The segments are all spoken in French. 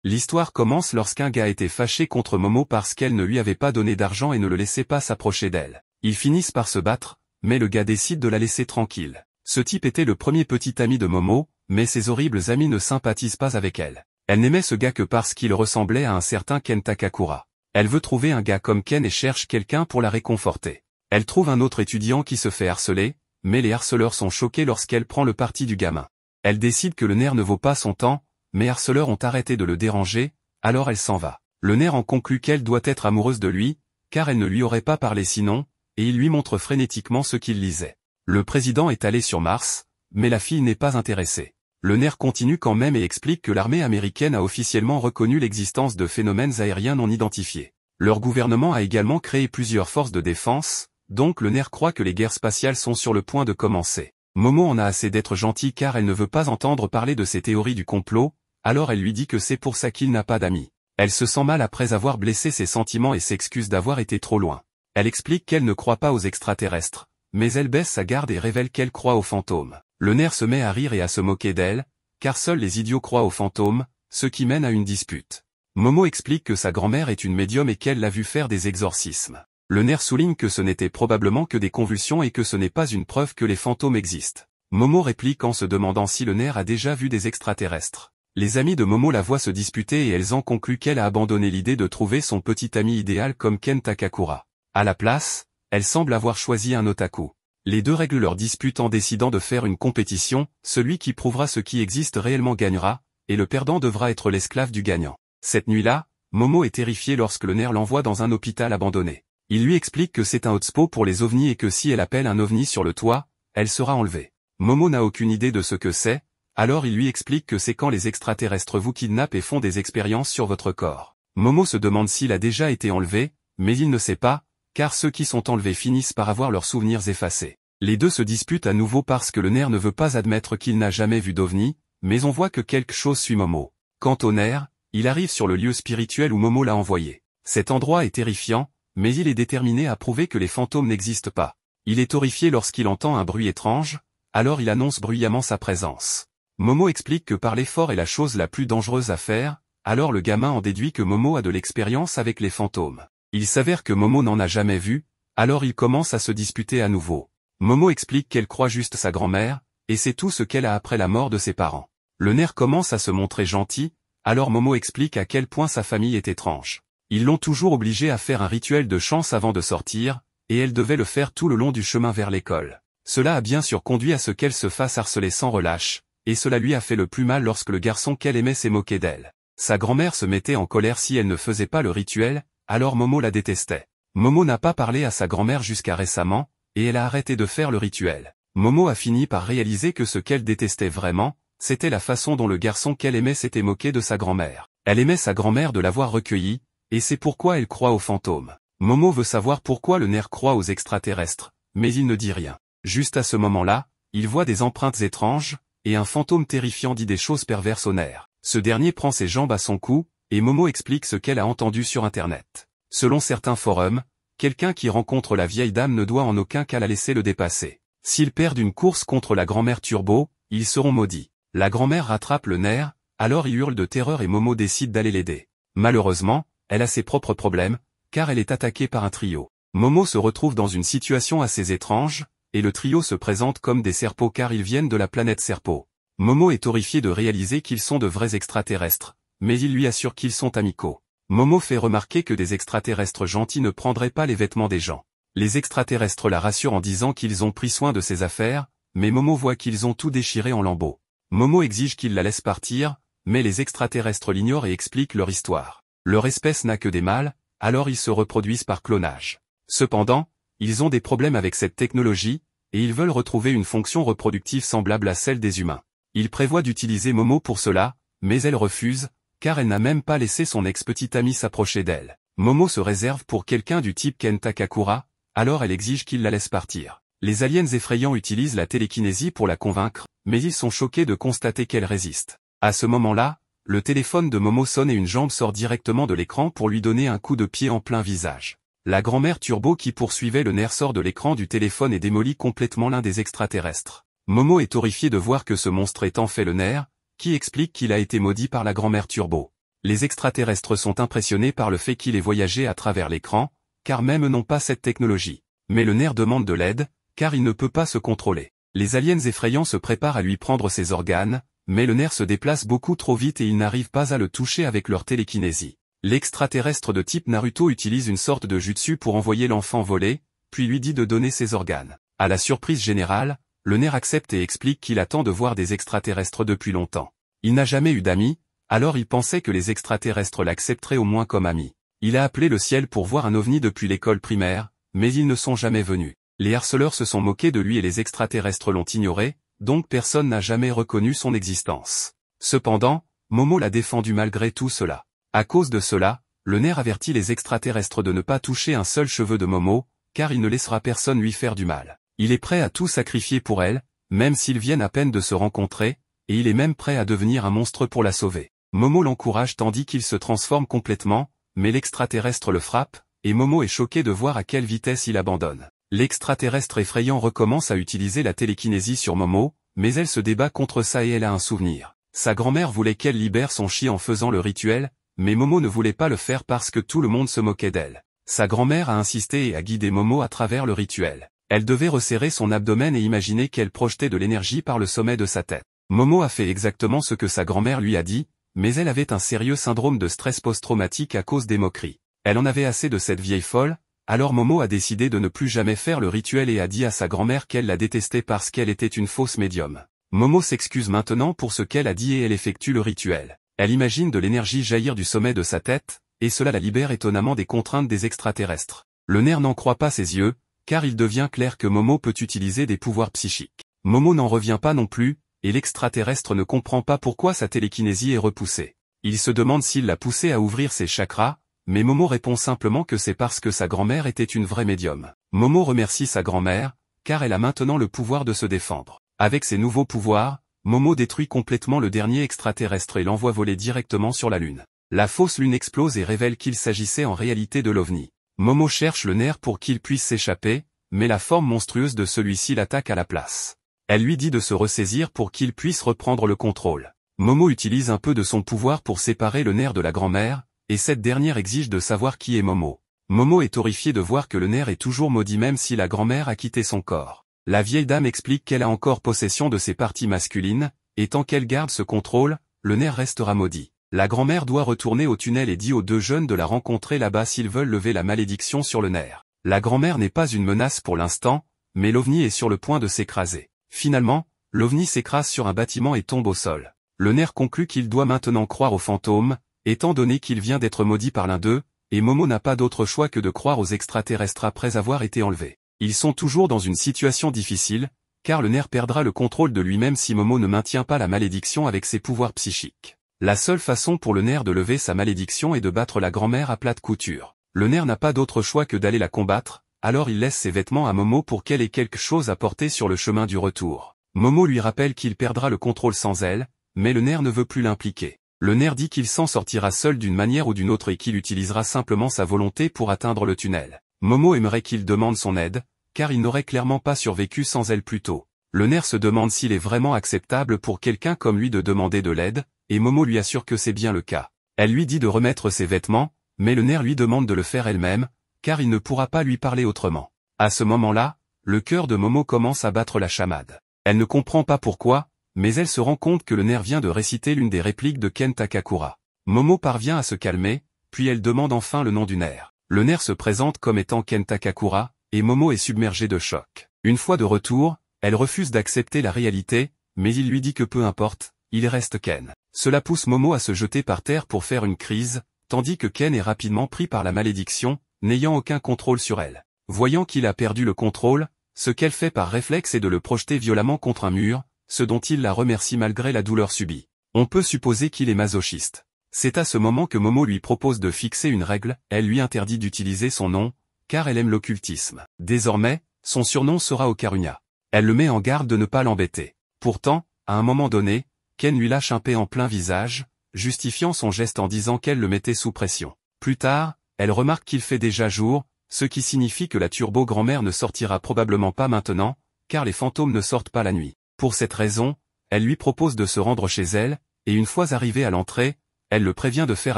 L'histoire commence lorsqu'un gars était fâché contre Momo parce qu'elle ne lui avait pas donné d'argent et ne le laissait pas s'approcher d'elle. Ils finissent par se battre, mais le gars décide de la laisser tranquille. Ce type était le premier petit ami de Momo, mais ses horribles amis ne sympathisent pas avec elle. Elle n'aimait ce gars que parce qu'il ressemblait à un certain Ken Takakura. Elle veut trouver un gars comme Ken et cherche quelqu'un pour la réconforter. Elle trouve un autre étudiant qui se fait harceler, mais les harceleurs sont choqués lorsqu'elle prend le parti du gamin. Elle décide que le nerf ne vaut pas son temps, mais les harceleurs ont arrêté de le déranger, alors elle s'en va. Le nerf en conclut qu'elle doit être amoureuse de lui, car elle ne lui aurait pas parlé sinon, et il lui montre frénétiquement ce qu'il lisait. Le président est allé sur Mars, mais la fille n'est pas intéressée. Le nerf continue quand même et explique que l'armée américaine a officiellement reconnu l'existence de phénomènes aériens non identifiés. Leur gouvernement a également créé plusieurs forces de défense, donc le nerf croit que les guerres spatiales sont sur le point de commencer. Momo en a assez d'être gentille car elle ne veut pas entendre parler de ses théories du complot, alors elle lui dit que c'est pour ça qu'il n'a pas d'amis. Elle se sent mal après avoir blessé ses sentiments et s'excuse d'avoir été trop loin. Elle explique qu'elle ne croit pas aux extraterrestres, mais elle baisse sa garde et révèle qu'elle croit aux fantômes. Le nerf se met à rire et à se moquer d'elle, car seuls les idiots croient aux fantômes, ce qui mène à une dispute. Momo explique que sa grand-mère est une médium et qu'elle l'a vu faire des exorcismes. Le nerf souligne que ce n'était probablement que des convulsions et que ce n'est pas une preuve que les fantômes existent. Momo réplique en se demandant si le nerf a déjà vu des extraterrestres. Les amis de Momo la voient se disputer et elles en concluent qu'elle a abandonné l'idée de trouver son petit ami idéal comme Ken Takakura. À la place, elle semble avoir choisi un otaku. Les deux règlent leur dispute en décidant de faire une compétition, celui qui prouvera ce qui existe réellement gagnera, et le perdant devra être l'esclave du gagnant. Cette nuit-là, Momo est terrifiée lorsque le nerf l'envoie dans un hôpital abandonné. Il lui explique que c'est un hotspot pour les ovnis et que si elle appelle un ovni sur le toit, elle sera enlevée. Momo n'a aucune idée de ce que c'est, alors il lui explique que c'est quand les extraterrestres vous kidnappent et font des expériences sur votre corps. Momo se demande s'il a déjà été enlevé, mais il ne sait pas, car ceux qui sont enlevés finissent par avoir leurs souvenirs effacés. Les deux se disputent à nouveau parce que le nerf ne veut pas admettre qu'il n'a jamais vu d'ovni, mais on voit que quelque chose suit Momo. Quant au nerf, il arrive sur le lieu spirituel où Momo l'a envoyé. Cet endroit est terrifiant, mais il est déterminé à prouver que les fantômes n'existent pas. Il est horrifié lorsqu'il entend un bruit étrange, alors il annonce bruyamment sa présence. Momo explique que parler fort est la chose la plus dangereuse à faire, alors le gamin en déduit que Momo a de l'expérience avec les fantômes. Il s'avère que Momo n'en a jamais vu, alors il commence à se disputer à nouveau. Momo explique qu'elle croit juste sa grand-mère, et c'est tout ce qu'elle a après la mort de ses parents. Le nerf commence à se montrer gentil, alors Momo explique à quel point sa famille est étrange. Ils l'ont toujours obligée à faire un rituel de chance avant de sortir, et elle devait le faire tout le long du chemin vers l'école. Cela a bien sûr conduit à ce qu'elle se fasse harceler sans relâche, et cela lui a fait le plus mal lorsque le garçon qu'elle aimait s'est moqué d'elle. Sa grand-mère se mettait en colère si elle ne faisait pas le rituel, alors Momo la détestait. Momo n'a pas parlé à sa grand-mère jusqu'à récemment, et elle a arrêté de faire le rituel. Momo a fini par réaliser que ce qu'elle détestait vraiment, c'était la façon dont le garçon qu'elle aimait s'était moqué de sa grand-mère. Elle aimait sa grand-mère de l'avoir recueillie, et c'est pourquoi elle croit aux fantômes. Momo veut savoir pourquoi le nerf croit aux extraterrestres, mais il ne dit rien. Juste à ce moment-là, il voit des empreintes étranges, et un fantôme terrifiant dit des choses perverses au nerf. Ce dernier prend ses jambes à son cou, et Momo explique ce qu'elle a entendu sur Internet. Selon certains forums, quelqu'un qui rencontre la vieille dame ne doit en aucun cas la laisser le dépasser. S'ils perdent une course contre la grand-mère Turbo, ils seront maudits. La grand-mère rattrape le nerf, alors il hurle de terreur et Momo décide d'aller l'aider. Malheureusement, elle a ses propres problèmes, car elle est attaquée par un trio. Momo se retrouve dans une situation assez étrange, et le trio se présente comme des serpos car ils viennent de la planète Serpo. Momo est horrifié de réaliser qu'ils sont de vrais extraterrestres, mais il lui assure qu'ils sont amicaux. Momo fait remarquer que des extraterrestres gentils ne prendraient pas les vêtements des gens. Les extraterrestres la rassurent en disant qu'ils ont pris soin de ses affaires, mais Momo voit qu'ils ont tout déchiré en lambeaux. Momo exige qu'ils la laissent partir, mais les extraterrestres l'ignorent et expliquent leur histoire. Leur espèce n'a que des mâles, alors ils se reproduisent par clonage. Cependant, ils ont des problèmes avec cette technologie, et ils veulent retrouver une fonction reproductive semblable à celle des humains. Ils prévoient d'utiliser Momo pour cela, mais elle refuse, car elle n'a même pas laissé son ex-petit ami s'approcher d'elle. Momo se réserve pour quelqu'un du type Ken Takakura, alors elle exige qu'il la laisse partir. Les aliens effrayants utilisent la télékinésie pour la convaincre, mais ils sont choqués de constater qu'elle résiste. À ce moment-là, le téléphone de Momo sonne et une jambe sort directement de l'écran pour lui donner un coup de pied en plein visage. La grand-mère Turbo qui poursuivait le nerf sort de l'écran du téléphone et démolit complètement l'un des extraterrestres. Momo est horrifié de voir que ce monstre est en fait le nerf, qui explique qu'il a été maudit par la grand-mère Turbo. Les extraterrestres sont impressionnés par le fait qu'il ait voyagé à travers l'écran, car même n'ont pas cette technologie. Mais le nerf demande de l'aide, car il ne peut pas se contrôler. Les aliens effrayants se préparent à lui prendre ses organes, mais le nerf se déplace beaucoup trop vite et ils n'arrivent pas à le toucher avec leur télékinésie. L'extraterrestre de type Naruto utilise une sorte de jutsu pour envoyer l'enfant voler, puis lui dit de donner ses organes. À la surprise générale, le nerf accepte et explique qu'il attend de voir des extraterrestres depuis longtemps. Il n'a jamais eu d'amis, alors il pensait que les extraterrestres l'accepteraient au moins comme ami. Il a appelé le ciel pour voir un ovni depuis l'école primaire, mais ils ne sont jamais venus. Les harceleurs se sont moqués de lui et les extraterrestres l'ont ignoré, donc personne n'a jamais reconnu son existence. Cependant, Momo l'a défendu malgré tout cela. À cause de cela, le nerf avertit les extraterrestres de ne pas toucher un seul cheveu de Momo, car il ne laissera personne lui faire du mal. Il est prêt à tout sacrifier pour elle, même s'ils viennent à peine de se rencontrer, et il est même prêt à devenir un monstre pour la sauver. Momo l'encourage tandis qu'il se transforme complètement, mais l'extraterrestre le frappe, et Momo est choqué de voir à quelle vitesse il abandonne. L'extraterrestre effrayant recommence à utiliser la télékinésie sur Momo, mais elle se débat contre ça et elle a un souvenir. Sa grand-mère voulait qu'elle libère son chi en faisant le rituel, mais Momo ne voulait pas le faire parce que tout le monde se moquait d'elle. Sa grand-mère a insisté et a guidé Momo à travers le rituel. Elle devait resserrer son abdomen et imaginer qu'elle projetait de l'énergie par le sommet de sa tête. Momo a fait exactement ce que sa grand-mère lui a dit, mais elle avait un sérieux syndrome de stress post-traumatique à cause des moqueries. Elle en avait assez de cette vieille folle, alors Momo a décidé de ne plus jamais faire le rituel et a dit à sa grand-mère qu'elle la détestait parce qu'elle était une fausse médium. Momo s'excuse maintenant pour ce qu'elle a dit et elle effectue le rituel. Elle imagine de l'énergie jaillir du sommet de sa tête, et cela la libère étonnamment des contraintes des extraterrestres. Le nerf n'en croit pas ses yeux, car il devient clair que Momo peut utiliser des pouvoirs psychiques. Momo n'en revient pas non plus, et l'extraterrestre ne comprend pas pourquoi sa télékinésie est repoussée. Il se demande s'il l'a poussé à ouvrir ses chakras, mais Momo répond simplement que c'est parce que sa grand-mère était une vraie médium. Momo remercie sa grand-mère, car elle a maintenant le pouvoir de se défendre. Avec ses nouveaux pouvoirs, Momo détruit complètement le dernier extraterrestre et l'envoie voler directement sur la Lune. La fausse Lune explose et révèle qu'il s'agissait en réalité de l'OVNI. Momo cherche le nerf pour qu'il puisse s'échapper, mais la forme monstrueuse de celui-ci l'attaque à la place. Elle lui dit de se ressaisir pour qu'il puisse reprendre le contrôle. Momo utilise un peu de son pouvoir pour séparer le nerf de la grand-mère, et cette dernière exige de savoir qui est Momo. Momo est horrifiée de voir que le nerf est toujours maudit même si la grand-mère a quitté son corps. La vieille dame explique qu'elle a encore possession de ses parties masculines, et tant qu'elle garde ce contrôle, le nerf restera maudit. La grand-mère doit retourner au tunnel et dit aux deux jeunes de la rencontrer là-bas s'ils veulent lever la malédiction sur le nerf. La grand-mère n'est pas une menace pour l'instant, mais l'OVNI est sur le point de s'écraser. Finalement, l'OVNI s'écrase sur un bâtiment et tombe au sol. Le nerf conclut qu'il doit maintenant croire aux fantômes, étant donné qu'il vient d'être maudit par l'un d'eux, et Momo n'a pas d'autre choix que de croire aux extraterrestres après avoir été enlevés. Ils sont toujours dans une situation difficile, car le nerf perdra le contrôle de lui-même si Momo ne maintient pas la malédiction avec ses pouvoirs psychiques. La seule façon pour le nerf de lever sa malédiction est de battre la grand-mère à plate couture. Le nerf n'a pas d'autre choix que d'aller la combattre, alors il laisse ses vêtements à Momo pour qu'elle ait quelque chose à porter sur le chemin du retour. Momo lui rappelle qu'il perdra le contrôle sans elle, mais le nerf ne veut plus l'impliquer. Le nerf dit qu'il s'en sortira seul d'une manière ou d'une autre et qu'il utilisera simplement sa volonté pour atteindre le tunnel. Momo aimerait qu'il demande son aide, car il n'aurait clairement pas survécu sans elle plus tôt. Le nerf se demande s'il est vraiment acceptable pour quelqu'un comme lui de demander de l'aide, et Momo lui assure que c'est bien le cas. Elle lui dit de remettre ses vêtements, mais le nerf lui demande de le faire elle-même, car il ne pourra pas lui parler autrement. À ce moment-là, le cœur de Momo commence à battre la chamade. Elle ne comprend pas pourquoi, mais elle se rend compte que le nerf vient de réciter l'une des répliques de Ken Takakura. Momo parvient à se calmer, puis elle demande enfin le nom du nerf. Le nerf se présente comme étant Ken Takakura, et Momo est submergée de choc. Une fois de retour, elle refuse d'accepter la réalité, mais il lui dit que peu importe, il reste Ken. Cela pousse Momo à se jeter par terre pour faire une crise, tandis que Ken est rapidement pris par la malédiction, n'ayant aucun contrôle sur elle. Voyant qu'il a perdu le contrôle, ce qu'elle fait par réflexe est de le projeter violemment contre un mur, ce dont il la remercie malgré la douleur subie. On peut supposer qu'il est masochiste. C'est à ce moment que Momo lui propose de fixer une règle, elle lui interdit d'utiliser son nom, car elle aime l'occultisme. Désormais, son surnom sera Okarunia. Elle le met en garde de ne pas l'embêter. Pourtant, à un moment donné, Ken lui lâche un paix en plein visage, justifiant son geste en disant qu'elle le mettait sous pression. Plus tard, elle remarque qu'il fait déjà jour, ce qui signifie que la turbo-grand-mère ne sortira probablement pas maintenant, car les fantômes ne sortent pas la nuit. Pour cette raison, elle lui propose de se rendre chez elle, et une fois arrivée à l'entrée, Elle le prévient de faire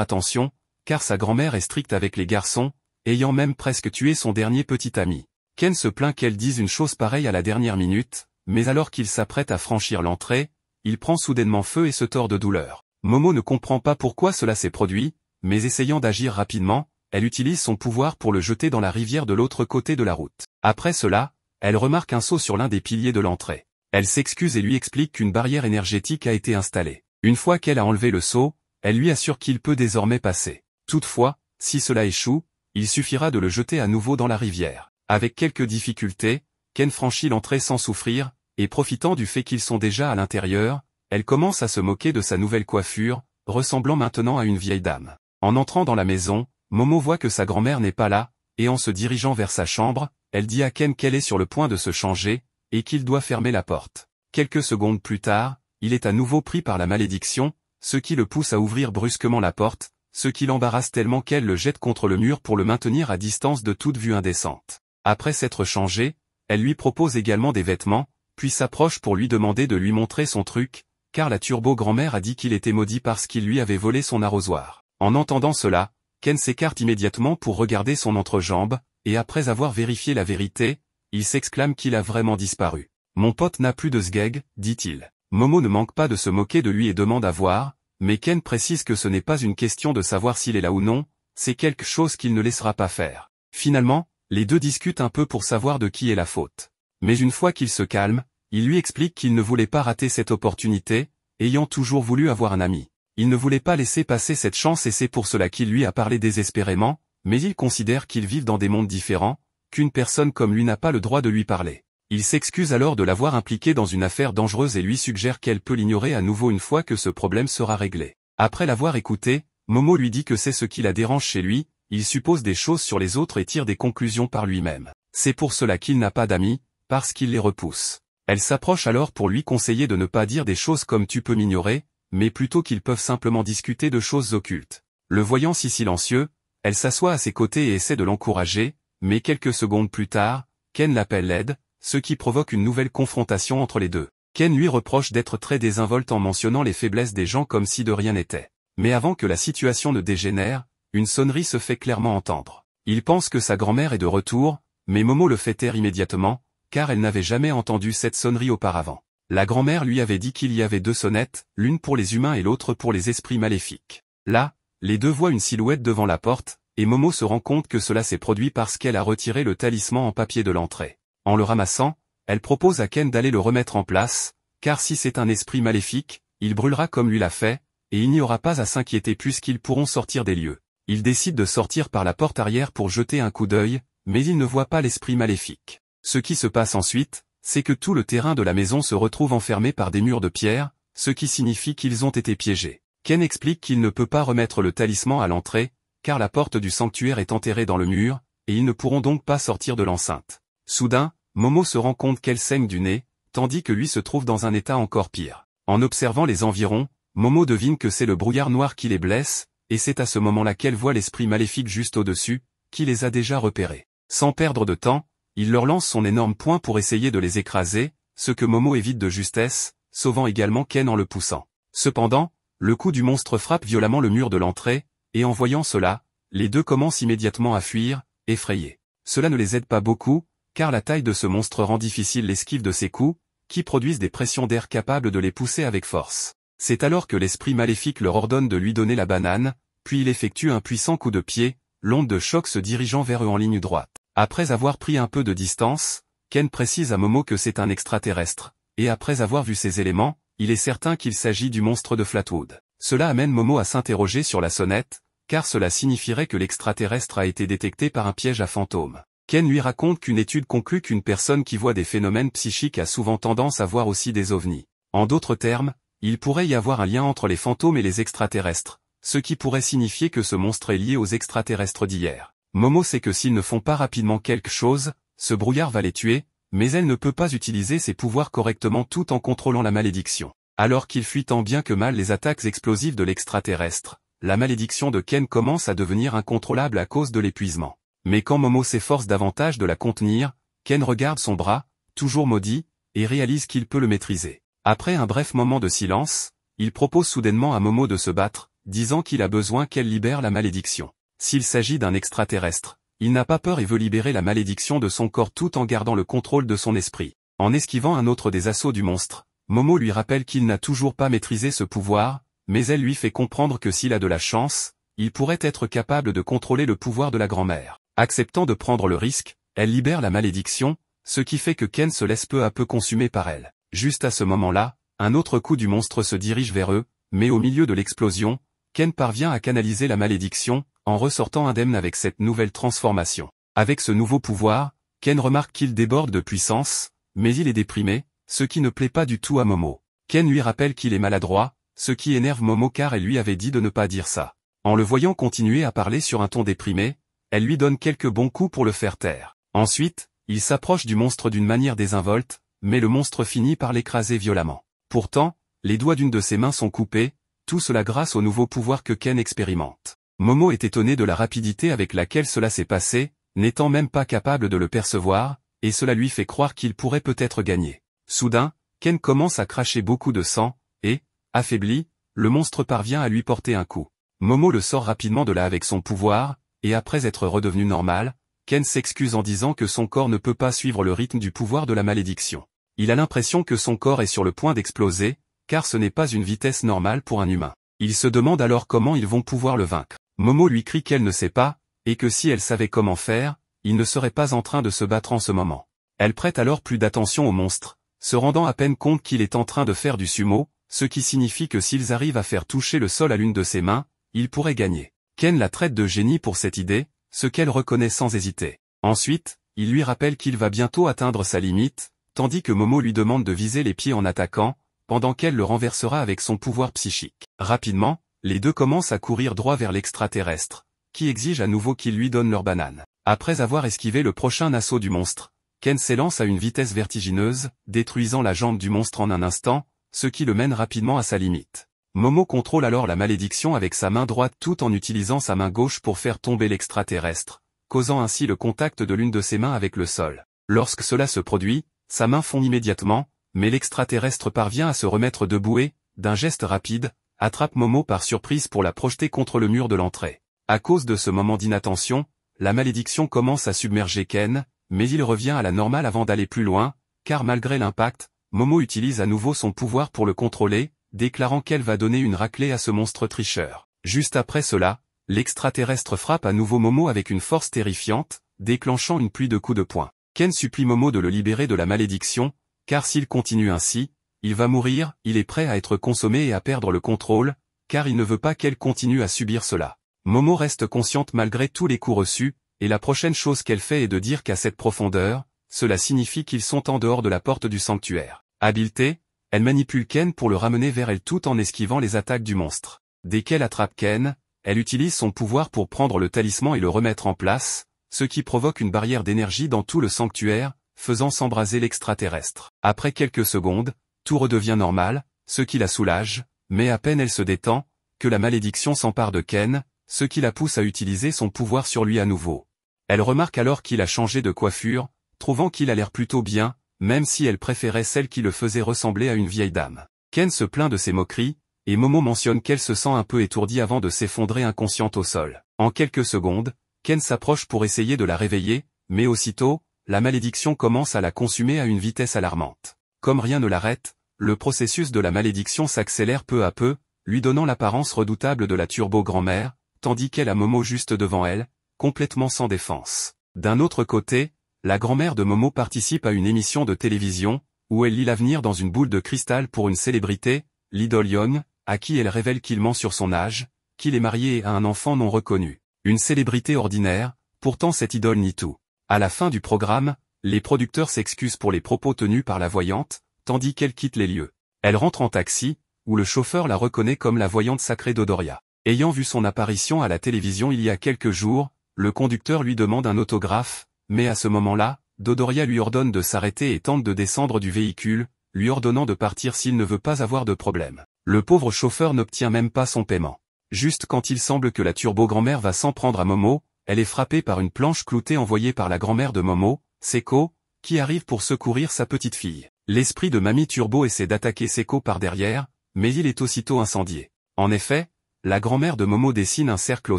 attention, car sa grand-mère est stricte avec les garçons, ayant même presque tué son dernier petit ami. Ken se plaint qu'elle dise une chose pareille à la dernière minute, mais alors qu'il s'apprête à franchir l'entrée, il prend soudainement feu et se tord de douleur. Momo ne comprend pas pourquoi cela s'est produit, mais essayant d'agir rapidement, elle utilise son pouvoir pour le jeter dans la rivière de l'autre côté de la route. Après cela, elle remarque un seau sur l'un des piliers de l'entrée. Elle s'excuse et lui explique qu'une barrière énergétique a été installée. Une fois qu'elle a enlevé le seau, elle lui assure qu'il peut désormais passer. Toutefois, si cela échoue, il suffira de le jeter à nouveau dans la rivière. Avec quelques difficultés, Ken franchit l'entrée sans souffrir, et profitant du fait qu'ils sont déjà à l'intérieur, elle commence à se moquer de sa nouvelle coiffure, ressemblant maintenant à une vieille dame. En entrant dans la maison, Momo voit que sa grand-mère n'est pas là, et en se dirigeant vers sa chambre, elle dit à Ken qu'elle est sur le point de se changer, et qu'il doit fermer la porte. Quelques secondes plus tard, il est à nouveau pris par la malédiction, ce qui le pousse à ouvrir brusquement la porte, ce qui l'embarrasse tellement qu'elle le jette contre le mur pour le maintenir à distance de toute vue indécente. Après s'être changé, elle lui propose également des vêtements, puis s'approche pour lui demander de lui montrer son truc, car la turbo-grand-mère a dit qu'il était maudit parce qu'il lui avait volé son arrosoir. En entendant cela, Ken s'écarte immédiatement pour regarder son entrejambe, et après avoir vérifié la vérité, il s'exclame qu'il a vraiment disparu. « Mon pote n'a plus de sgeg », dit-il. Momo ne manque pas de se moquer de lui et demande à voir, mais Ken précise que ce n'est pas une question de savoir s'il est là ou non, c'est quelque chose qu'il ne laissera pas faire. Finalement, les deux discutent un peu pour savoir de qui est la faute. Mais une fois qu'il se calme, il lui explique qu'il ne voulait pas rater cette opportunité, ayant toujours voulu avoir un ami. Il ne voulait pas laisser passer cette chance et c'est pour cela qu'il lui a parlé désespérément, mais il considère qu'ils vivent dans des mondes différents, qu'une personne comme lui n'a pas le droit de lui parler. Il s'excuse alors de l'avoir impliqué dans une affaire dangereuse et lui suggère qu'elle peut l'ignorer à nouveau une fois que ce problème sera réglé. Après l'avoir écouté, Momo lui dit que c'est ce qui la dérange chez lui, il suppose des choses sur les autres et tire des conclusions par lui-même. C'est pour cela qu'il n'a pas d'amis, parce qu'il les repousse. Elle s'approche alors pour lui conseiller de ne pas dire des choses comme « tu peux m'ignorer », mais plutôt qu'ils peuvent simplement discuter de choses occultes. Le voyant si silencieux, elle s'assoit à ses côtés et essaie de l'encourager, mais quelques secondes plus tard, Ken l'appelle l'aide, ce qui provoque une nouvelle confrontation entre les deux. Ken lui reproche d'être très désinvolte en mentionnant les faiblesses des gens comme si de rien n'était. Mais avant que la situation ne dégénère, une sonnerie se fait clairement entendre. Il pense que sa grand-mère est de retour, mais Momo le fait taire immédiatement, car elle n'avait jamais entendu cette sonnerie auparavant. La grand-mère lui avait dit qu'il y avait deux sonnettes, l'une pour les humains et l'autre pour les esprits maléfiques. Là, les deux voient une silhouette devant la porte, et Momo se rend compte que cela s'est produit parce qu'elle a retiré le talisman en papier de l'entrée. En le ramassant, elle propose à Ken d'aller le remettre en place, car si c'est un esprit maléfique, il brûlera comme lui l'a fait, et il n'y aura pas à s'inquiéter puisqu'ils pourront sortir des lieux. Il décide de sortir par la porte arrière pour jeter un coup d'œil, mais il ne voit pas l'esprit maléfique. Ce qui se passe ensuite, c'est que tout le terrain de la maison se retrouve enfermé par des murs de pierre, ce qui signifie qu'ils ont été piégés. Ken explique qu'il ne peut pas remettre le talisman à l'entrée, car la porte du sanctuaire est enterrée dans le mur, et ils ne pourront donc pas sortir de l'enceinte. Soudain, Momo se rend compte qu'elle saigne du nez, tandis que lui se trouve dans un état encore pire. En observant les environs, Momo devine que c'est le brouillard noir qui les blesse, et c'est à ce moment-là qu'elle voit l'esprit maléfique juste au-dessus, qui les a déjà repérés. Sans perdre de temps, il leur lance son énorme poing pour essayer de les écraser, ce que Momo évite de justesse, sauvant également Ken en le poussant. Cependant, le coup du monstre frappe violemment le mur de l'entrée, et en voyant cela, les deux commencent immédiatement à fuir, effrayés. Cela ne les aide pas beaucoup, car la taille de ce monstre rend difficile l'esquive de ses coups, qui produisent des pressions d'air capables de les pousser avec force. C'est alors que l'esprit maléfique leur ordonne de lui donner la banane, puis il effectue un puissant coup de pied, l'onde de choc se dirigeant vers eux en ligne droite. Après avoir pris un peu de distance, Ken précise à Momo que c'est un extraterrestre, et après avoir vu ces éléments, il est certain qu'il s'agit du monstre de Flatwood. Cela amène Momo à s'interroger sur la sonnette, car cela signifierait que l'extraterrestre a été détecté par un piège à fantômes. Ken lui raconte qu'une étude conclut qu'une personne qui voit des phénomènes psychiques a souvent tendance à voir aussi des ovnis. En d'autres termes, il pourrait y avoir un lien entre les fantômes et les extraterrestres, ce qui pourrait signifier que ce monstre est lié aux extraterrestres d'hier. Momo sait que s'ils ne font pas rapidement quelque chose, ce brouillard va les tuer, mais elle ne peut pas utiliser ses pouvoirs correctement tout en contrôlant la malédiction. Alors qu'il fuit tant bien que mal les attaques explosives de l'extraterrestre, la malédiction de Ken commence à devenir incontrôlable à cause de l'épuisement. Mais quand Momo s'efforce davantage de la contenir, Ken regarde son bras, toujours maudit, et réalise qu'il peut le maîtriser. Après un bref moment de silence, il propose soudainement à Momo de se battre, disant qu'il a besoin qu'elle libère la malédiction. S'il s'agit d'un extraterrestre, il n'a pas peur et veut libérer la malédiction de son corps tout en gardant le contrôle de son esprit. En esquivant un autre des assauts du monstre, Momo lui rappelle qu'il n'a toujours pas maîtrisé ce pouvoir, mais elle lui fait comprendre que s'il a de la chance, il pourrait être capable de contrôler le pouvoir de la grand-mère. Acceptant de prendre le risque, elle libère la malédiction, ce qui fait que Ken se laisse peu à peu consumer par elle. Juste à ce moment-là, un autre coup du monstre se dirige vers eux, mais au milieu de l'explosion, Ken parvient à canaliser la malédiction, en ressortant indemne avec cette nouvelle transformation. Avec ce nouveau pouvoir, Ken remarque qu'il déborde de puissance, mais il est déprimé, ce qui ne plaît pas du tout à Momo. Ken lui rappelle qu'il est maladroit, ce qui énerve Momo car elle lui avait dit de ne pas dire ça. En le voyant continuer à parler sur un ton déprimé, elle lui donne quelques bons coups pour le faire taire. Ensuite, il s'approche du monstre d'une manière désinvolte, mais le monstre finit par l'écraser violemment. Pourtant, les doigts d'une de ses mains sont coupés, tout cela grâce au nouveau pouvoir que Ken expérimente. Momo est étonné de la rapidité avec laquelle cela s'est passé, n'étant même pas capable de le percevoir, et cela lui fait croire qu'il pourrait peut-être gagner. Soudain, Ken commence à cracher beaucoup de sang, et, affaibli, le monstre parvient à lui porter un coup. Momo le sort rapidement de là avec son pouvoir, et après être redevenu normal, Ken s'excuse en disant que son corps ne peut pas suivre le rythme du pouvoir de la malédiction. Il a l'impression que son corps est sur le point d'exploser, car ce n'est pas une vitesse normale pour un humain. Il se demande alors comment ils vont pouvoir le vaincre. Momo lui crie qu'elle ne sait pas, et que si elle savait comment faire, il ne serait pas en train de se battre en ce moment. Elle prête alors plus d'attention au monstre, se rendant à peine compte qu'il est en train de faire du sumo, ce qui signifie que s'ils arrivent à faire toucher le sol à l'une de ses mains, ils pourraient gagner. Ken la traite de génie pour cette idée, ce qu'elle reconnaît sans hésiter. Ensuite, il lui rappelle qu'il va bientôt atteindre sa limite, tandis que Momo lui demande de viser les pieds en attaquant, pendant qu'elle le renversera avec son pouvoir psychique. Rapidement, les deux commencent à courir droit vers l'extraterrestre, qui exige à nouveau qu'il lui donne leur banane. Après avoir esquivé le prochain assaut du monstre, Ken s'élance à une vitesse vertigineuse, détruisant la jambe du monstre en un instant, ce qui le mène rapidement à sa limite. Momo contrôle alors la malédiction avec sa main droite tout en utilisant sa main gauche pour faire tomber l'extraterrestre, causant ainsi le contact de l'une de ses mains avec le sol. Lorsque cela se produit, sa main fond immédiatement, mais l'extraterrestre parvient à se remettre debout et, d'un geste rapide, attrape Momo par surprise pour la projeter contre le mur de l'entrée. À cause de ce moment d'inattention, la malédiction commence à submerger Ken, mais il revient à la normale avant d'aller plus loin, car malgré l'impact, Momo utilise à nouveau son pouvoir pour le contrôler, déclarant qu'elle va donner une raclée à ce monstre tricheur. Juste après cela, l'extraterrestre frappe à nouveau Momo avec une force terrifiante, déclenchant une pluie de coups de poing. Ken supplie Momo de le libérer de la malédiction, car s'il continue ainsi, il va mourir, il est prêt à être consommé et à perdre le contrôle, car il ne veut pas qu'elle continue à subir cela. Momo reste consciente malgré tous les coups reçus, et la prochaine chose qu'elle fait est de dire qu'à cette profondeur, cela signifie qu'ils sont en dehors de la porte du sanctuaire. Habileté, elle manipule Ken pour le ramener vers elle tout en esquivant les attaques du monstre. Dès qu'elle attrape Ken, elle utilise son pouvoir pour prendre le talisman et le remettre en place, ce qui provoque une barrière d'énergie dans tout le sanctuaire, faisant s'embraser l'extraterrestre. Après quelques secondes, tout redevient normal, ce qui la soulage, mais à peine elle se détend, que la malédiction s'empare de Ken, ce qui la pousse à utiliser son pouvoir sur lui à nouveau. Elle remarque alors qu'il a changé de coiffure, trouvant qu'il a l'air plutôt bien, même si elle préférait celle qui le faisait ressembler à une vieille dame. Ken se plaint de ses moqueries, et Momo mentionne qu'elle se sent un peu étourdie avant de s'effondrer inconsciente au sol. En quelques secondes, Ken s'approche pour essayer de la réveiller, mais aussitôt, la malédiction commence à la consumer à une vitesse alarmante. Comme rien ne l'arrête, le processus de la malédiction s'accélère peu à peu, lui donnant l'apparence redoutable de la turbo-grand-mère, tandis qu'elle a Momo juste devant elle, complètement sans défense. D'un autre côté, la grand-mère de Momo participe à une émission de télévision, où elle lit l'avenir dans une boule de cristal pour une célébrité, l'idole Young, à qui elle révèle qu'il ment sur son âge, qu'il est marié et a un enfant non reconnu. Une célébrité ordinaire, pourtant cette idole nie tout. À la fin du programme, les producteurs s'excusent pour les propos tenus par la voyante, tandis qu'elle quitte les lieux. Elle rentre en taxi, où le chauffeur la reconnaît comme la voyante sacrée Dodoria. Ayant vu son apparition à la télévision il y a quelques jours, le conducteur lui demande un autographe, mais à ce moment-là, Dodoria lui ordonne de s'arrêter et tente de descendre du véhicule, lui ordonnant de partir s'il ne veut pas avoir de problème. Le pauvre chauffeur n'obtient même pas son paiement. Juste quand il semble que la turbo-grand-mère va s'en prendre à Momo, elle est frappée par une planche cloutée envoyée par la grand-mère de Momo, Seko, qui arrive pour secourir sa petite fille. L'esprit de Mamie Turbo essaie d'attaquer Seko par derrière, mais il est aussitôt incendié. En effet, la grand-mère de Momo dessine un cercle au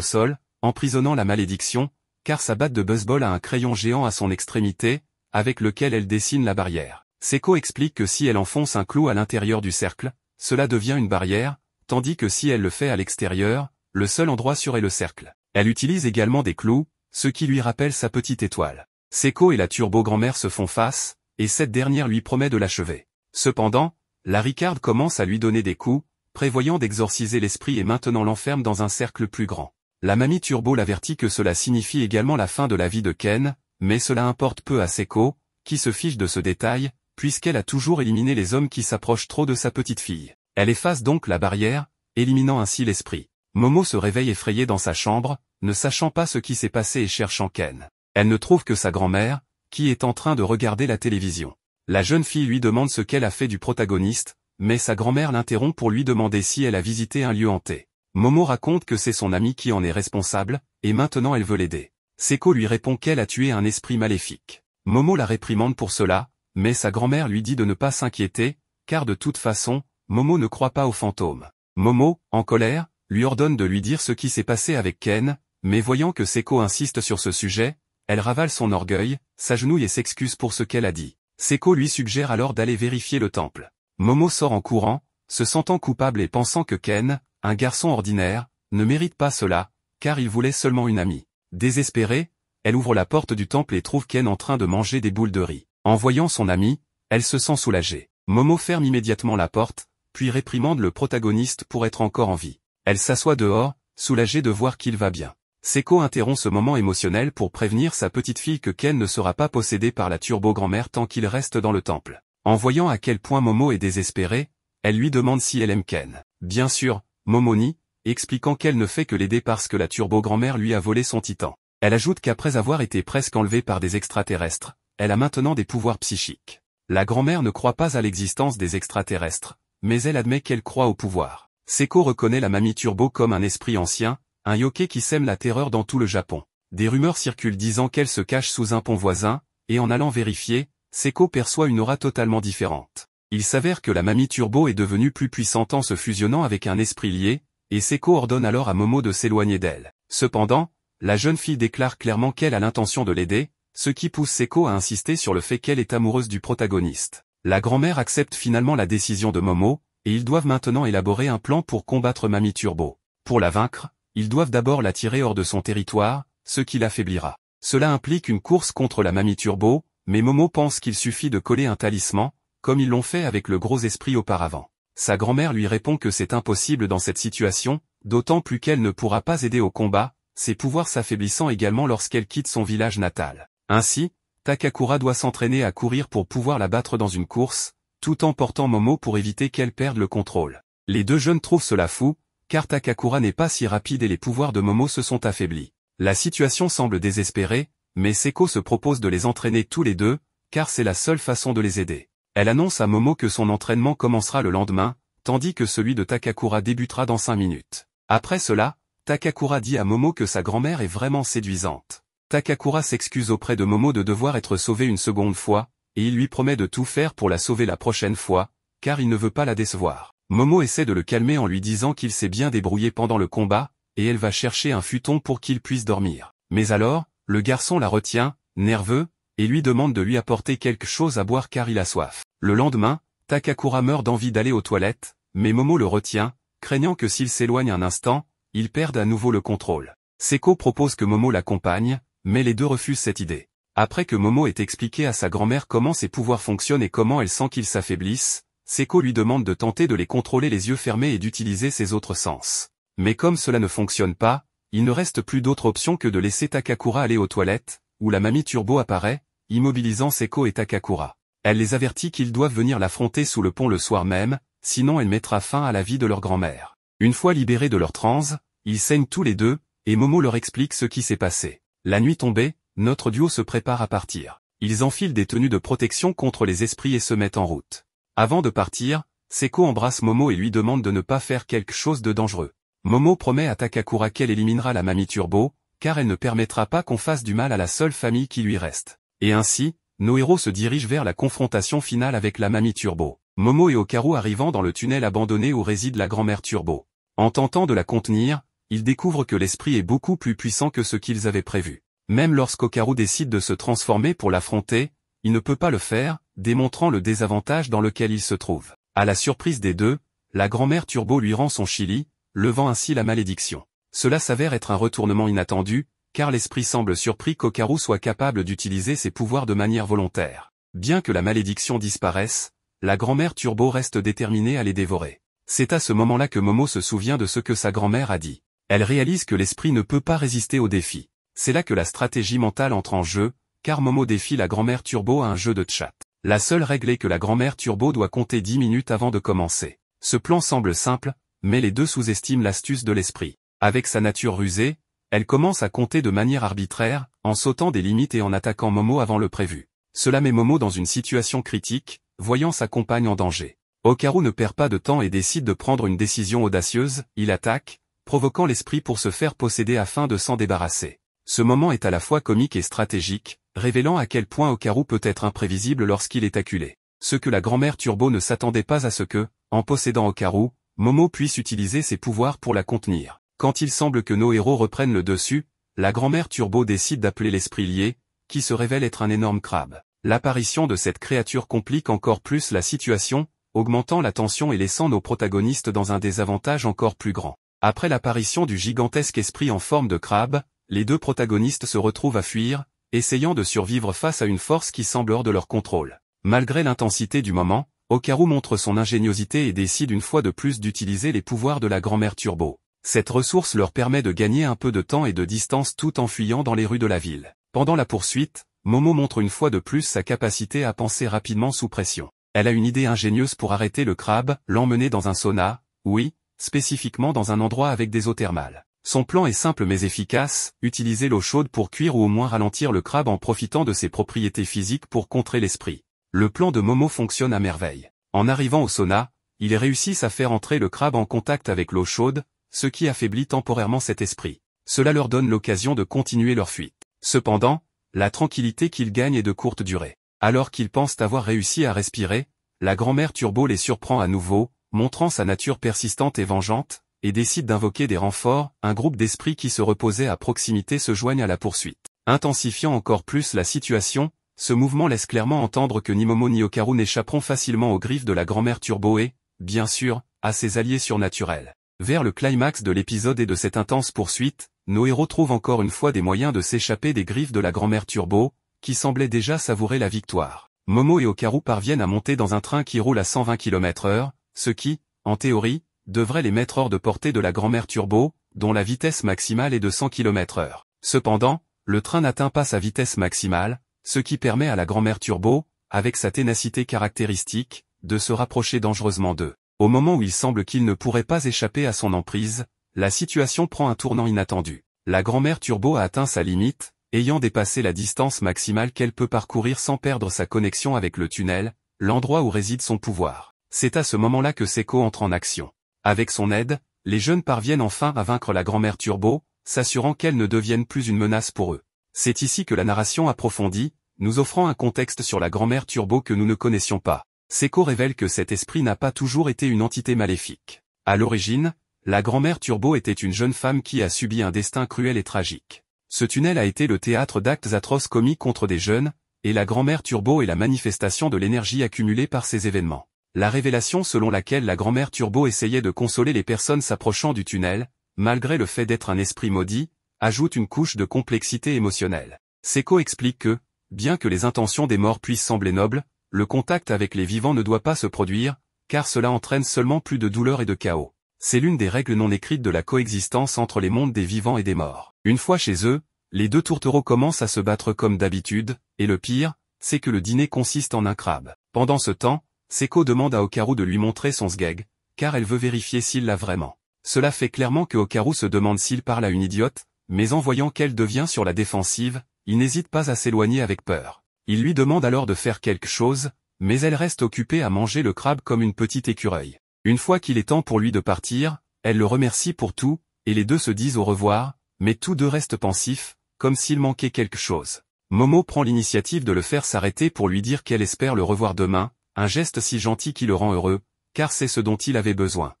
sol, emprisonnant la malédiction, car sa batte de baseball a un crayon géant à son extrémité, avec lequel elle dessine la barrière. Seiko explique que si elle enfonce un clou à l'intérieur du cercle, cela devient une barrière, tandis que si elle le fait à l'extérieur, le seul endroit sûr est le cercle. Elle utilise également des clous, ce qui lui rappelle sa petite étoile. Seiko et la turbo-grand-mère se font face, et cette dernière lui promet de l'achever. Cependant, la Ricard commence à lui donner des coups, prévoyant d'exorciser l'esprit et maintenant l'enferme dans un cercle plus grand. La mamie Turbo l'avertit que cela signifie également la fin de la vie de Ken, mais cela importe peu à Seiko, qui se fiche de ce détail, puisqu'elle a toujours éliminé les hommes qui s'approchent trop de sa petite fille. Elle efface donc la barrière, éliminant ainsi l'esprit. Momo se réveille effrayée dans sa chambre, ne sachant pas ce qui s'est passé et cherchant Ken. Elle ne trouve que sa grand-mère, qui est en train de regarder la télévision. La jeune fille lui demande ce qu'elle a fait du protagoniste, mais sa grand-mère l'interrompt pour lui demander si elle a visité un lieu hanté. Momo raconte que c'est son amie qui en est responsable, et maintenant elle veut l'aider. Seiko lui répond qu'elle a tué un esprit maléfique. Momo la réprimande pour cela, mais sa grand-mère lui dit de ne pas s'inquiéter, car de toute façon, Momo ne croit pas aux fantômes. Momo, en colère, lui ordonne de lui dire ce qui s'est passé avec Ken, mais voyant que Seiko insiste sur ce sujet, elle ravale son orgueil, s'agenouille et s'excuse pour ce qu'elle a dit. Seiko lui suggère alors d'aller vérifier le temple. Momo sort en courant, se sentant coupable et pensant que Ken, un garçon ordinaire, ne mérite pas cela, car il voulait seulement une amie. Désespérée, elle ouvre la porte du temple et trouve Ken en train de manger des boules de riz. En voyant son ami, elle se sent soulagée. Momo ferme immédiatement la porte, puis réprimande le protagoniste pour être encore en vie. Elle s'assoit dehors, soulagée de voir qu'il va bien. Seiko interrompt ce moment émotionnel pour prévenir sa petite fille que Ken ne sera pas possédé par la turbo-grand-mère tant qu'il reste dans le temple. En voyant à quel point Momo est désespérée, elle lui demande si elle aime Ken. Bien sûr, Momo nie, expliquant qu'elle ne fait que l'aider parce que la turbo-grand-mère lui a volé son titan. Elle ajoute qu'après avoir été presque enlevée par des extraterrestres, elle a maintenant des pouvoirs psychiques. La grand-mère ne croit pas à l'existence des extraterrestres, mais elle admet qu'elle croit au pouvoir. Seiko reconnaît la mamie Turbo comme un esprit ancien, un yokai qui sème la terreur dans tout le Japon. Des rumeurs circulent disant qu'elle se cache sous un pont voisin, et en allant vérifier, Seiko perçoit une aura totalement différente. Il s'avère que la mamie Turbo est devenue plus puissante en se fusionnant avec un esprit lié, et Seiko ordonne alors à Momo de s'éloigner d'elle. Cependant, la jeune fille déclare clairement qu'elle a l'intention de l'aider, ce qui pousse Seiko à insister sur le fait qu'elle est amoureuse du protagoniste. La grand-mère accepte finalement la décision de Momo, et ils doivent maintenant élaborer un plan pour combattre mamie Turbo. Pour la vaincre, ils doivent d'abord la tirer hors de son territoire, ce qui l'affaiblira. Cela implique une course contre la mamie Turbo, mais Momo pense qu'il suffit de coller un talisman, comme ils l'ont fait avec le gros esprit auparavant. Sa grand-mère lui répond que c'est impossible dans cette situation, d'autant plus qu'elle ne pourra pas aider au combat, ses pouvoirs s'affaiblissant également lorsqu'elle quitte son village natal. Ainsi, Takakura doit s'entraîner à courir pour pouvoir la battre dans une course, tout en portant Momo pour éviter qu'elle perde le contrôle. Les deux jeunes trouvent cela fou, car Takakura n'est pas si rapide et les pouvoirs de Momo se sont affaiblis. La situation semble désespérée, mais Seiko se propose de les entraîner tous les deux, car c'est la seule façon de les aider. Elle annonce à Momo que son entraînement commencera le lendemain, tandis que celui de Takakura débutera dans 5 minutes. Après cela, Takakura dit à Momo que sa grand-mère est vraiment séduisante. Takakura s'excuse auprès de Momo de devoir être sauvée une seconde fois, et il lui promet de tout faire pour la sauver la prochaine fois, car il ne veut pas la décevoir. Momo essaie de le calmer en lui disant qu'il s'est bien débrouillé pendant le combat, et elle va chercher un futon pour qu'il puisse dormir. Mais alors, le garçon la retient, nerveux, et lui demande de lui apporter quelque chose à boire car il a soif. Le lendemain, Takakura meurt d'envie d'aller aux toilettes, mais Momo le retient, craignant que s'il s'éloigne un instant, il perde à nouveau le contrôle. Seiko propose que Momo l'accompagne, mais les deux refusent cette idée. Après que Momo ait expliqué à sa grand-mère comment ses pouvoirs fonctionnent et comment elle sent qu'ils s'affaiblissent, Seiko lui demande de tenter de les contrôler les yeux fermés et d'utiliser ses autres sens. Mais comme cela ne fonctionne pas, il ne reste plus d'autre option que de laisser Takakura aller aux toilettes, où la mamie Turbo apparaît, immobilisant Seiko et Takakura. Elle les avertit qu'ils doivent venir l'affronter sous le pont le soir même, sinon elle mettra fin à la vie de leur grand-mère. Une fois libérés de leur transe, ils saignent tous les deux, et Momo leur explique ce qui s'est passé. La nuit tombée, notre duo se prépare à partir. Ils enfilent des tenues de protection contre les esprits et se mettent en route. Avant de partir, Seiko embrasse Momo et lui demande de ne pas faire quelque chose de dangereux. Momo promet à Takakura qu'elle éliminera la mamie Turbo, car elle ne permettra pas qu'on fasse du mal à la seule famille qui lui reste. Et ainsi, nos héros se dirigent vers la confrontation finale avec la mamie Turbo. Momo et Okaru arrivant dans le tunnel abandonné où réside la grand-mère Turbo. En tentant de la contenir, ils découvrent que l'esprit est beaucoup plus puissant que ce qu'ils avaient prévu. Même lorsqu'Okaru décide de se transformer pour l'affronter, il ne peut pas le faire, démontrant le désavantage dans lequel il se trouve. À la surprise des deux, la grand-mère Turbo lui rend son chili, levant ainsi la malédiction. Cela s'avère être un retournement inattendu, car l'esprit semble surpris qu'Okaru soit capable d'utiliser ses pouvoirs de manière volontaire. Bien que la malédiction disparaisse, la grand-mère Turbo reste déterminée à les dévorer. C'est à ce moment-là que Momo se souvient de ce que sa grand-mère a dit. Elle réalise que l'esprit ne peut pas résister au défi. C'est là que la stratégie mentale entre en jeu, car Momo défie la grand-mère Turbo à un jeu de chat. La seule règle est que la grand-mère Turbo doit compter 10 minutes avant de commencer. Ce plan semble simple, mais les deux sous-estiment l'astuce de l'esprit. Avec sa nature rusée, elle commence à compter de manière arbitraire, en sautant des limites et en attaquant Momo avant le prévu. Cela met Momo dans une situation critique, voyant sa compagne en danger. Okaru ne perd pas de temps et décide de prendre une décision audacieuse, il attaque, provoquant l'esprit pour se faire posséder afin de s'en débarrasser. Ce moment est à la fois comique et stratégique, révélant à quel point Okaru peut être imprévisible lorsqu'il est acculé. Ce que la grand-mère Turbo ne s'attendait pas à ce que, en possédant Okaru, Momo puisse utiliser ses pouvoirs pour la contenir. Quand il semble que nos héros reprennent le dessus, la grand-mère Turbo décide d'appeler l'esprit lié, qui se révèle être un énorme crabe. L'apparition de cette créature complique encore plus la situation, augmentant la tension et laissant nos protagonistes dans un désavantage encore plus grand. Après l'apparition du gigantesque esprit en forme de crabe, les deux protagonistes se retrouvent à fuir, essayant de survivre face à une force qui semble hors de leur contrôle. Malgré l'intensité du moment, Okaru montre son ingéniosité et décide une fois de plus d'utiliser les pouvoirs de la grand-mère Turbo. Cette ressource leur permet de gagner un peu de temps et de distance tout en fuyant dans les rues de la ville. Pendant la poursuite, Momo montre une fois de plus sa capacité à penser rapidement sous pression. Elle a une idée ingénieuse pour arrêter le crabe, l'emmener dans un sauna, oui, spécifiquement dans un endroit avec des eaux thermales. Son plan est simple mais efficace, utiliser l'eau chaude pour cuire ou au moins ralentir le crabe en profitant de ses propriétés physiques pour contrer l'esprit. Le plan de Momo fonctionne à merveille. En arrivant au sauna, ils réussissent à faire entrer le crabe en contact avec l'eau chaude, ce qui affaiblit temporairement cet esprit. Cela leur donne l'occasion de continuer leur fuite. Cependant, la tranquillité qu'ils gagnent est de courte durée. Alors qu'ils pensent avoir réussi à respirer, la grand-mère Turbo les surprend à nouveau, montrant sa nature persistante et vengeante, et décide d'invoquer des renforts. Un groupe d'esprits qui se reposait à proximité se joignent à la poursuite. Intensifiant encore plus la situation, ce mouvement laisse clairement entendre que ni Momo ni Okaru n'échapperont facilement aux griffes de la grand-mère Turbo et, bien sûr, à ses alliés surnaturels. Vers le climax de l'épisode et de cette intense poursuite, nos héros trouvent encore une fois des moyens de s'échapper des griffes de la grand-mère Turbo, qui semblait déjà savourer la victoire. Momo et Okaru parviennent à monter dans un train qui roule à 120 km/h, ce qui, en théorie, devrait les mettre hors de portée de la grand-mère Turbo, dont la vitesse maximale est de 100 km/h. Cependant, le train n'atteint pas sa vitesse maximale, ce qui permet à la grand-mère Turbo, avec sa ténacité caractéristique, de se rapprocher dangereusement d'eux. Au moment où il semble qu'il ne pourrait pas échapper à son emprise, la situation prend un tournant inattendu. La grand-mère Turbo a atteint sa limite, ayant dépassé la distance maximale qu'elle peut parcourir sans perdre sa connexion avec le tunnel, l'endroit où réside son pouvoir. C'est à ce moment-là que Seiko entre en action. Avec son aide, les jeunes parviennent enfin à vaincre la grand-mère Turbo, s'assurant qu'elle ne devienne plus une menace pour eux. C'est ici que la narration approfondit, nous offrant un contexte sur la grand-mère Turbo que nous ne connaissions pas. Seiko révèle que cet esprit n'a pas toujours été une entité maléfique. À l'origine, la grand-mère Turbo était une jeune femme qui a subi un destin cruel et tragique. Ce tunnel a été le théâtre d'actes atroces commis contre des jeunes, et la grand-mère Turbo est la manifestation de l'énergie accumulée par ces événements. La révélation selon laquelle la grand-mère Turbo essayait de consoler les personnes s'approchant du tunnel, malgré le fait d'être un esprit maudit, ajoute une couche de complexité émotionnelle. Seiko explique que, bien que les intentions des morts puissent sembler nobles, le contact avec les vivants ne doit pas se produire, car cela entraîne seulement plus de douleur et de chaos. C'est l'une des règles non écrites de la coexistence entre les mondes des vivants et des morts. Une fois chez eux, les deux tourtereaux commencent à se battre comme d'habitude, et le pire, c'est que le dîner consiste en un crabe. Pendant ce temps, Seiko demande à Okaru de lui montrer son sgeg, car elle veut vérifier s'il l'a vraiment. Cela fait clairement que Okaru se demande s'il parle à une idiote, mais en voyant qu'elle devient sur la défensive, il n'hésite pas à s'éloigner avec peur. Il lui demande alors de faire quelque chose, mais elle reste occupée à manger le crabe comme une petite écureuil. Une fois qu'il est temps pour lui de partir, elle le remercie pour tout, et les deux se disent au revoir, mais tous deux restent pensifs, comme s'il manquait quelque chose. Momo prend l'initiative de le faire s'arrêter pour lui dire qu'elle espère le revoir demain, un geste si gentil qui le rend heureux, car c'est ce dont il avait besoin.